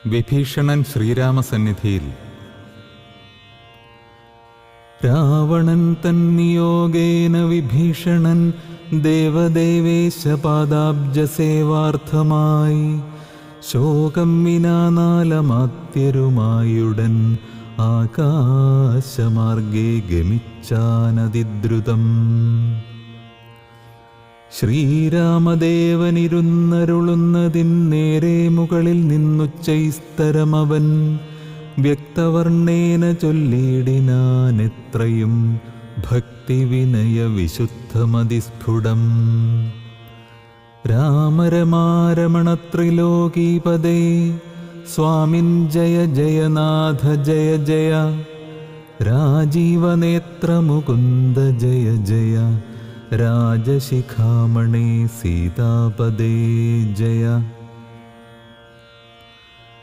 വിഭീഷണൻ ശ്രീരാമസന്നിധിയിൽ. രാവണൻ തന്നിയോഗേന വിഭീഷണൻ ദേവദേവേശ പാദാബ്ജസേവാർത്ഥമായി ശോകം വിനാനാലമാത്യരുമായുടൻ ആകാശമാർഗേ ഗമിച്ചാനതിദ്രുതം. ശ്രീരാമദേവനിരുന്നരുളുന്നതിൻ നേരെ മുകളിൽ നിന്നുച്ചൈസ്തരമവൻ വ്യക്തവർണ്ണേന ചൊല്ലിടിനാനെത്രയും ഭക്തിവിനയ വിശുദ്ധമതിസ്ഫുടം. രാമരമാരമണത്രിലോകീപദേ സ്വാമിൻ ജയ ജയനാഥ ജയ ജയ. രാജീവനേത്രമുകുന്ദ ജയ ജയ. രാജശിഖാമണേ സീതാപദേ ജയ.